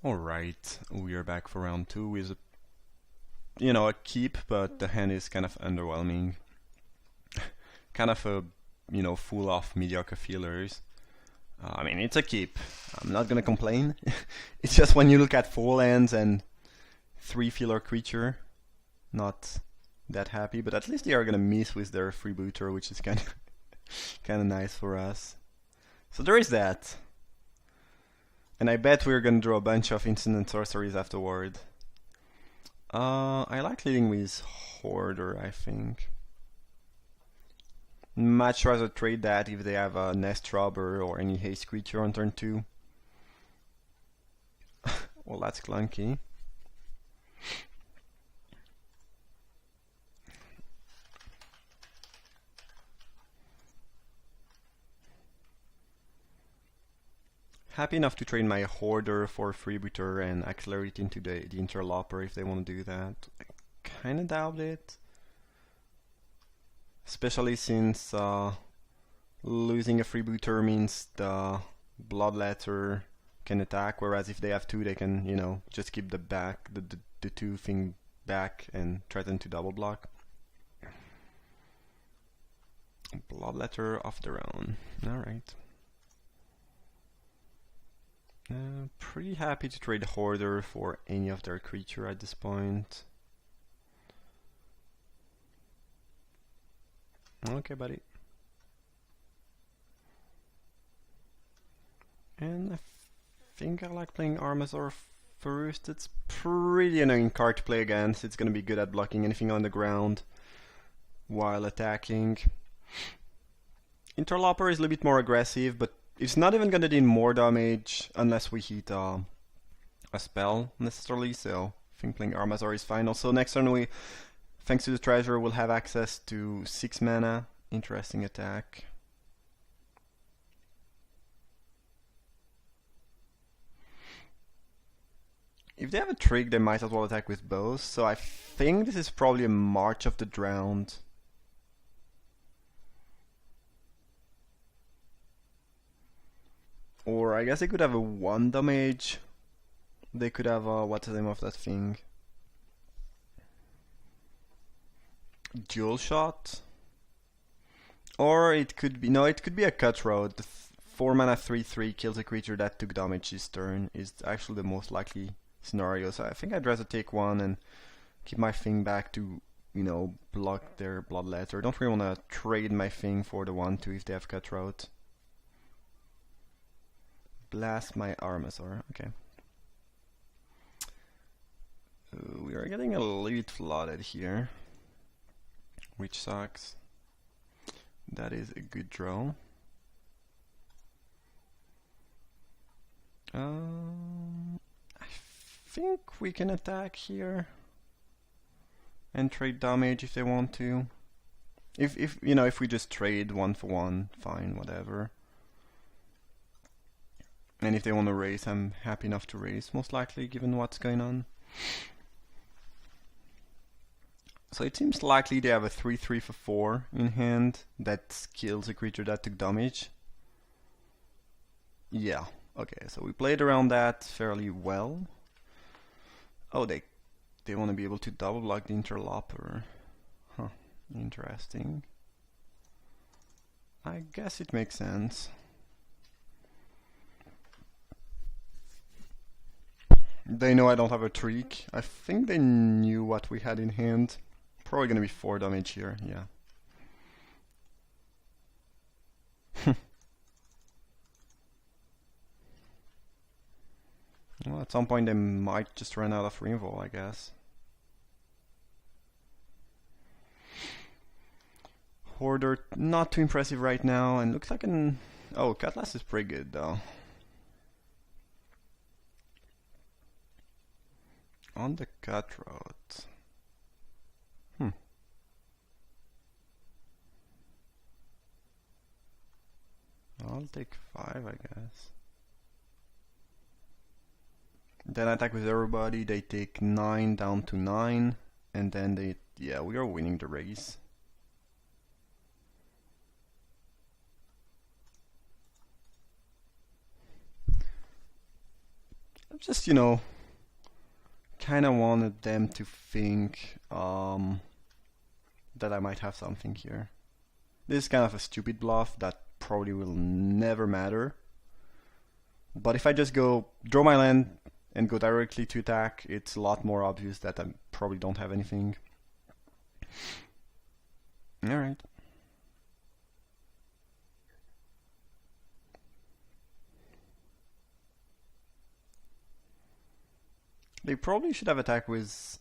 Alright, we are back for round 2 with a keep, but the hand is kind of underwhelming. Kind of a, full of mediocre fillers. I mean, it's a keep. I'm not gonna complain. It's just when you look at 4 lands and 3 filler creature, not that happy, but at least they are gonna miss with their freebooter, which is kind of nice for us. So there is that. And I bet we're gonna draw a bunch of instant and sorceries afterward. I like leading with Hoarder, I think. Much rather trade that if they have a Nest Robber or any haste creature on turn 2. Well, that's clunky. Happy enough to trade my Hoarder for Freebooter and accelerate into the Interloper if they want to do that. I kinda doubt it. Especially since losing a Freebooter means the Bloodletter can attack, whereas if they have 2 they can, just keep the 2 thing back and threaten to double block. Bloodletter of their own. Alright. Pretty happy to trade Hoarder for any of their creature at this point. Okay, buddy. And I think I like playing Armasaur first. It's pretty annoying card to play against. It's gonna be good at blocking anything on the ground while attacking. Interloper is a little bit more aggressive, but it's not even gonna do more damage unless we hit a spell necessarily, so I think playing Armasaur is fine. Also, next turn we, thanks to the treasure, we'll have access to 6 mana. Interesting attack. If they have a trick, they might as well attack with both, so I think this is probably a March of the Drowned. Or I guess they could have a 1 damage. They could have a, what's the name of that thing? Dual shot? Or it could be, no, it could be a Cutthroat. The 4 mana 3/3 kills a creature that took damage this turn is actually the most likely scenario. So I think I'd rather take 1 and keep my thing back to, block their Bloodletter. Don't really want to trade my thing for the 1/2 if they have Cutthroat. Blast my Armasaur. Okay. We are getting a little bit flooded here, which sucks. That is a good draw. I think we can attack here and trade damage if they want to. If we just trade 1 for 1, fine, whatever. And if they want to raise, I'm happy enough to raise, most likely, given what's going on. So it seems likely they have a 3/3 for 4 in hand that kills a creature that took damage. Yeah, okay, so we played around that fairly well. Oh, they want to be able to double block the Interloper. Huh, interesting. I guess it makes sense. They know I don't have a trick. I think they knew what we had in hand. Probably gonna be 4 damage here, yeah. Well, at some point they might just run out of Removal, I guess. Hoarder, not too impressive right now, and looks like an... Oh, Cutlass is pretty good though. On the Cutthroat. I'll take 5, I guess. Then attack with everybody, they take 9 down to 9, and then yeah, we are winning the race. just, kind of wanted them to think that I might have something here. This is kind of a stupid bluff that probably will never matter. But if I just go draw my land and go directly to attack, it's a lot more obvious that I probably don't have anything. Alright. They probably should have attack with...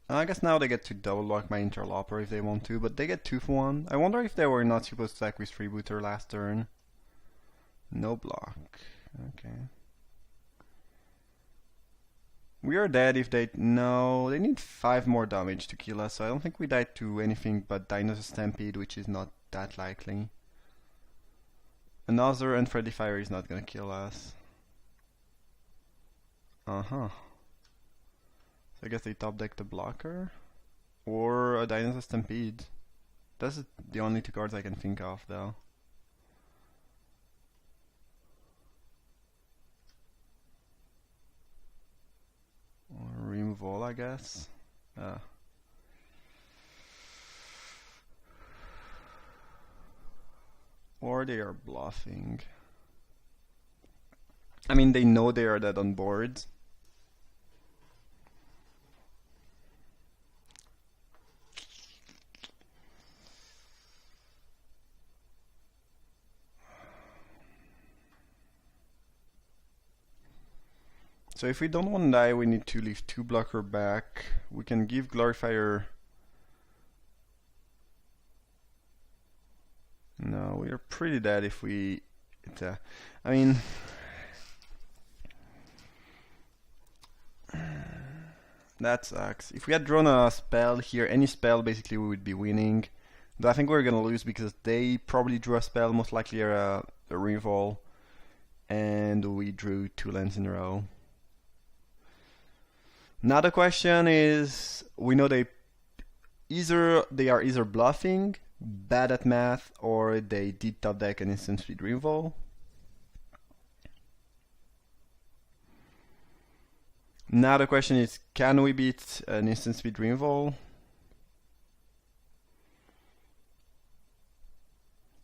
I guess now they get to double block my interloper if they want to, but they get 2 for 1. I wonder if they were not supposed to attack with freebooter last turn. No block. Okay. We are dead if they... No, they need 5 more damage to kill us, so I don't think we died to anything but Dinosaur Stampede, which is not that likely. Another Unfriendly Fire is not gonna kill us. Uh-huh. So I guess they top deck the blocker. Or a Dinosaur Stampede. That's the only 2 cards I can think of, though. Or remove all, I guess. Or they are bluffing. I mean, they know they are dead on board. So if we don't want to die, we need to leave 2 blocker back. We can give Glorifier... No, we are pretty dead if we... I mean... That sucks. If we had drawn a spell here, any spell, basically we would be winning. Though I think we're gonna lose because they probably drew a spell, most likely a reroll. And we drew 2 lands in a row. Now the question is, we know they are either bluffing, bad at math, or they did top deck an instant speed removal. Now the question is, can we beat an instant speed removal?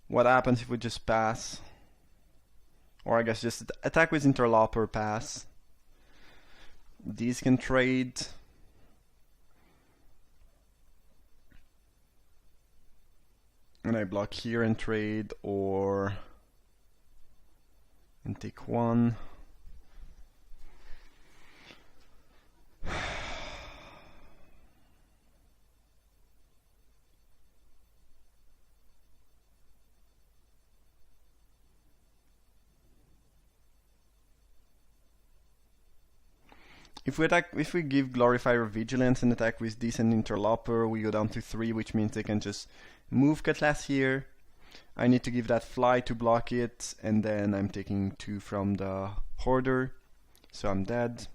What happens if we just pass? Or I guess just attack with interloper, pass. These can trade. And I block here and trade, or and take 1. If we give Glorifier Vigilance and attack with Decent Interloper, we go down to 3, which means they can just move Cutlass here. I need to give that Fly to block it, and then I'm taking 2 from the Hoarder, so I'm dead.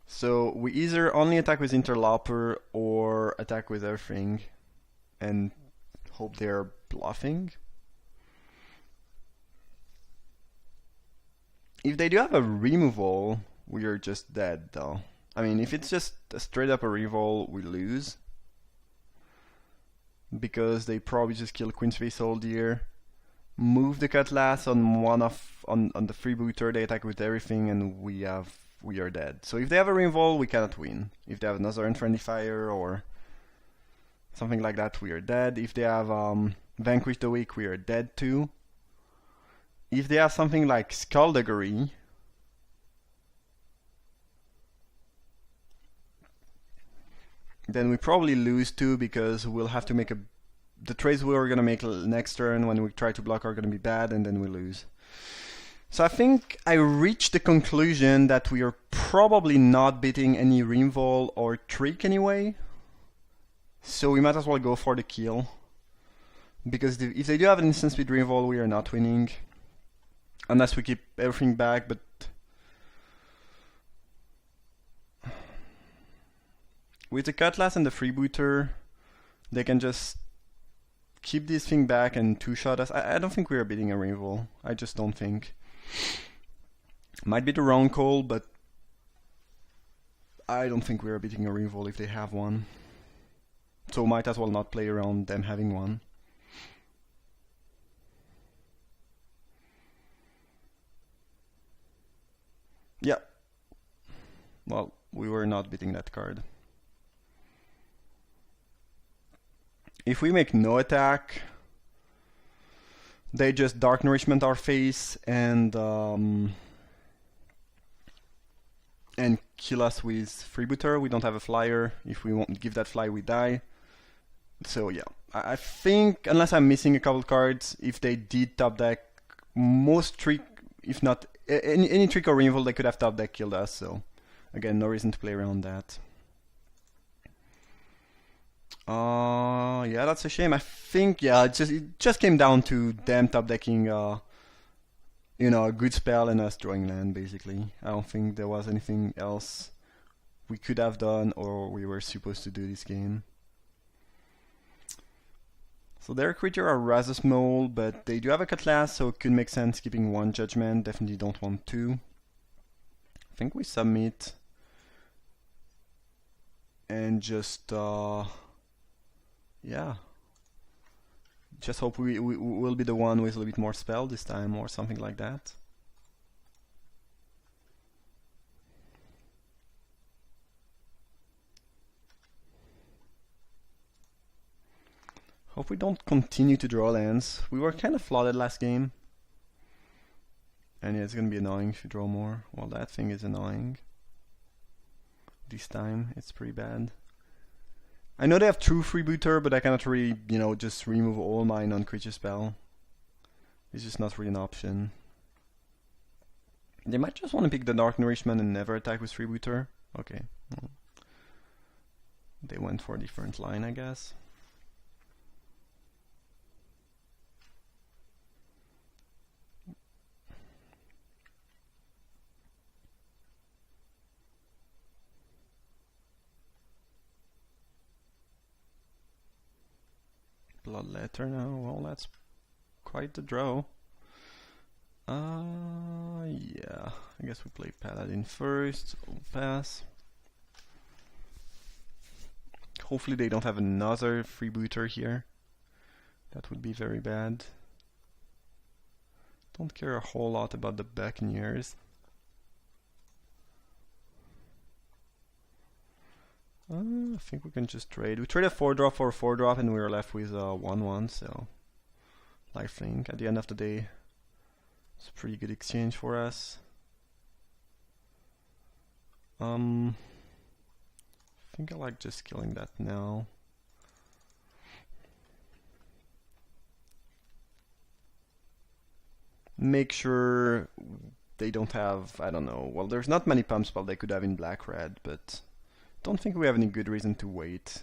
So we either only attack with Interloper or attack with everything and hope they're bluffing. If they do have a removal, we are just dead though. I mean, if it's just a straight up a reroll, we lose. Because they probably just kill Queen's Face Soldier, move the Cutlass on the freebooter, they attack with everything, and we are dead. So if they have a reroll, we cannot win. If they have another Unfriendly Fire or something like that, we are dead. If they have Vanquish the Weak, we are dead too. If they have something like Skullduggery, then we probably lose too, because we'll have to make the trades we're gonna make next turn when we try to block are gonna be bad, and then we lose. So I think I reached the conclusion that we are probably not beating any Removal or Trick anyway. So we might as well go for the kill. Because if they do have an instant speed Removal, we are not winning. Unless we keep everything back, but... With the Cutlass and the Freebooter, they can just keep this thing back and two-shot us. I don't think we are beating a removal. I just don't think. Might be the wrong call, but I don't think we are beating a removal if they have one. So might as well not play around them having one. Yeah. Well, we were not beating that card. If we make no attack, they just Dark Nourishment our face and kill us with Freebooter. We don't have a flyer. If we won't give that fly, we die. So yeah, I think, unless I'm missing a couple cards, if they did top deck, most trick, if not any trick or removal, they could have top deck killed us. So again, no reason to play around that. Yeah, that's a shame. I think, yeah, it just came down to them top decking, you know, a good spell and us drawing land, basically. I don't think there was anything else we could have done or we were supposed to do this game. So their creature are rather small, but they do have a cutlass, so it could make sense keeping one judgment. Definitely don't want two. I think we submit and just yeah, just hope we will be the one with a little bit more spell this time or something like that. Hope we don't continue to draw lands. We were kind of flooded last game. And yeah, it's gonna be annoying if you draw more. Well, that thing is annoying. This time, it's pretty bad. I know they have true Freebooter, but I cannot really, you know, just remove all my non-creature spell. It's just not really an option. They might just want to pick the Dark Nourishment and never attack with Freebooter. Okay. Well, they went for a different line, I guess. Bloodletter now. Well, that's quite the draw. Yeah. I guess we play Paladin first. We'll pass. Hopefully they don't have another Freebooter here. That would be very bad. Don't care a whole lot about the Buccaneers. I think we can just trade. We traded a 4-drop for a 4-drop and we were left with a 1-1, so lifelink. At the end of the day, it's a pretty good exchange for us. I think I like just killing that now. Make sure they don't have, I don't know, well, there's not many pump spells they could have in black-red, but don't think we have any good reason to wait.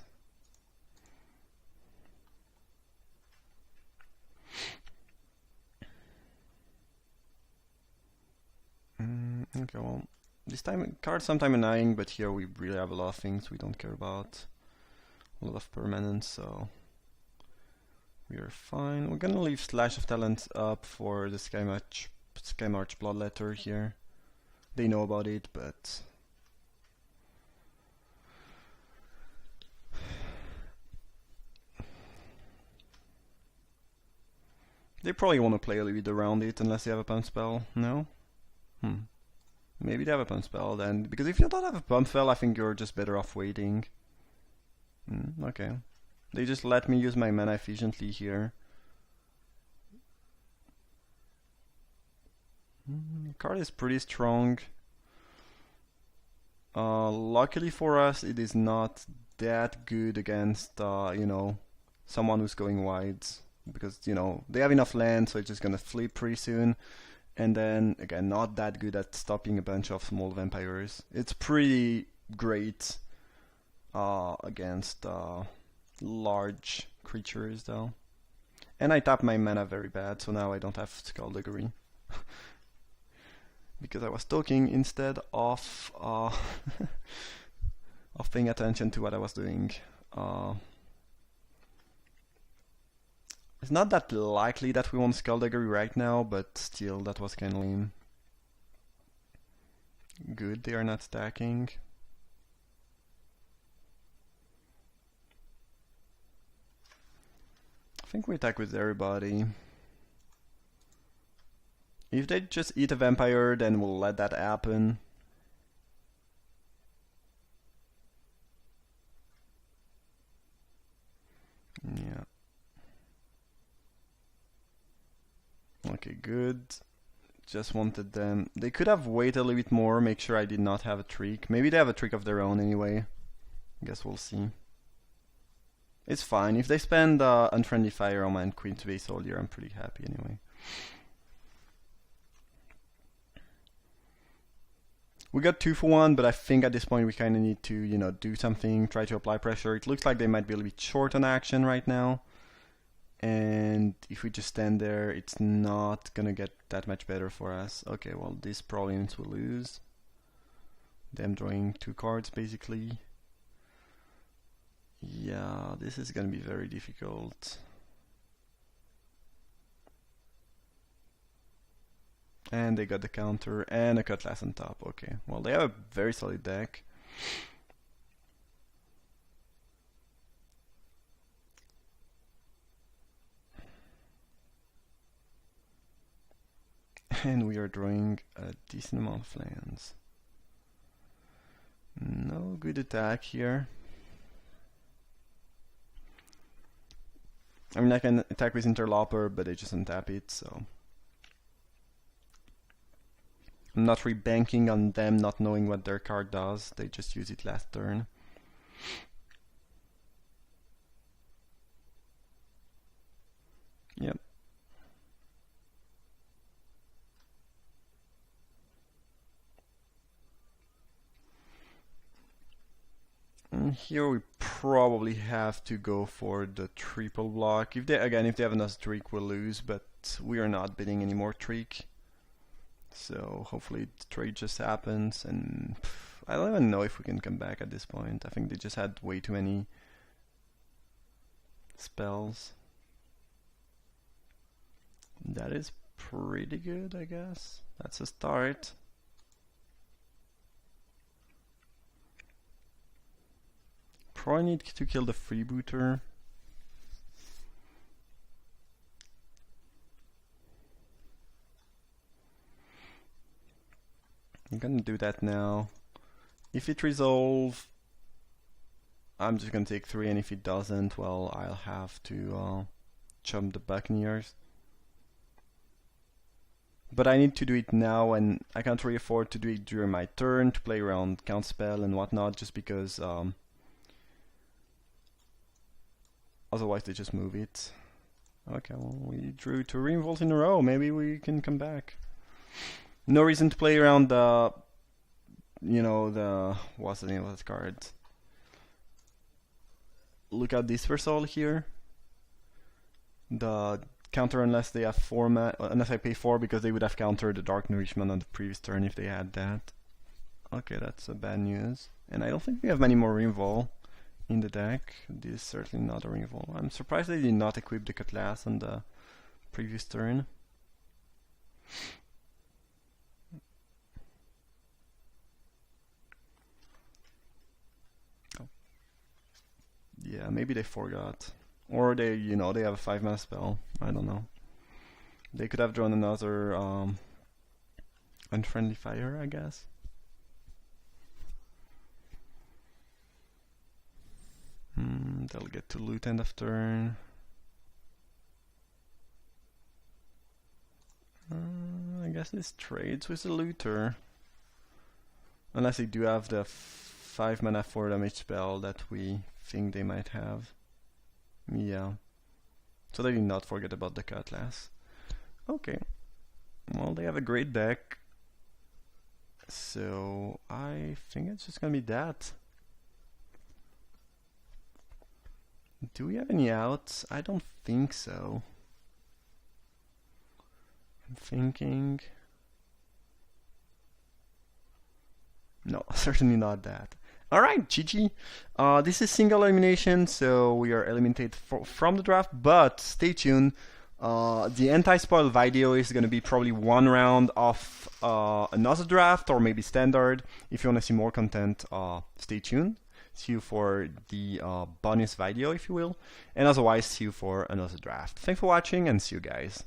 Okay, well, this time cards sometimes annoying, but here we really have a lot of things we don't care about. A lot of permanents, so we are fine. We're gonna leave Slash of Talent up for the Skymarch Bloodletter here. They know about it, but they probably want to play a little bit around it unless they have a pump spell. No? Maybe they have a pump spell then. Because if you don't have a pump spell, I think you're just better off waiting. Okay. They just let me use my mana efficiently here. The card is pretty strong. Luckily for us, it is not that good against, you know, someone who's going wide. Because, you know, they have enough land, so it's just gonna flip pretty soon. And then, again, not that good at stopping a bunch of small vampires. It's pretty great against large creatures, though. And I tap my mana very bad, so now I don't have Skullduggery. Because I was talking instead of of paying attention to what I was doing. It's not that likely that we want Skullduggery right now, but still, that was kind of lame. Good, they are not stacking. I think we attack with everybody. If they just eat a vampire, then we'll let that happen. Yeah. Okay, good. Just wanted them. They could have waited a little bit more, make sure I did not have a trick. Maybe they have a trick of their own anyway. Guess we'll see. It's fine. If they spend Unfriendly Fire on my Queen to base soldier, I'm pretty happy anyway. We got 2 for 1, but I think at this point we kind of need to, you know, do something, try to apply pressure. It looks like they might be a little bit short on action right now. And if we just stand there, it's not gonna get that much better for us. Okay, well, this probably means we'll lose. Them drawing 2 cards, basically. Yeah, this is gonna be very difficult. And they got the counter and a Cutlass on top. Okay, well, they have a very solid deck. And we are drawing a decent amount of lands. No good attack here. I mean, I can attack with Interloper, but they just untap it, so... I'm not really banking on them not knowing what their card does. They just use it last turn. Yep. And here we probably have to go for the triple block. If they have enough trick, we'll lose, but we are not bidding any more trick. So hopefully the trade just happens, and I don't even know if we can come back at this point. I think they just had way too many spells. That is pretty good, I guess. That's a start. Probably need to kill the freebooter. I'm gonna do that now. If it resolves, I'm just gonna take 3, and if it doesn't, well, I'll have to chump the Buccaneers. But I need to do it now, and I can't really afford to do it during my turn to play around counterspell and whatnot, just because otherwise they just move it. Okay, well, we drew 2 revolts in a row. Maybe we can come back. No reason to play around the, you know, the, what's the name of that card? Look at Dispersal here. The counter unless they have 4 unless I pay 4, because they would have countered the Dark Nourishment on the previous turn if they had that. Okay, that's bad news. And I don't think we have many more Revol in the deck. This is certainly not a Revol. I'm surprised they did not equip the Cutlass on the previous turn. Yeah, maybe they forgot. Or they, you know, they have a 5-mana spell. I don't know. They could have drawn another Unfriendly Fire, I guess. They'll get to loot end of turn. I guess this trades with the looter. Unless they do have the 5-mana 4 damage spell that we think they might have. Yeah. So they did not forget about the Cutlass. Okay. Well, they have a great deck. So I think it's just gonna be that. Do we have any outs? I don't think so. I'm thinking... No, certainly not that. Alright, GG. This is single elimination, so we are eliminated from the draft, but stay tuned. The anti-spoil video is going to be probably one round of another draft or maybe standard. If you want to see more content, stay tuned. See you for the bonus video, if you will. And otherwise, see you for another draft. Thanks for watching and see you guys.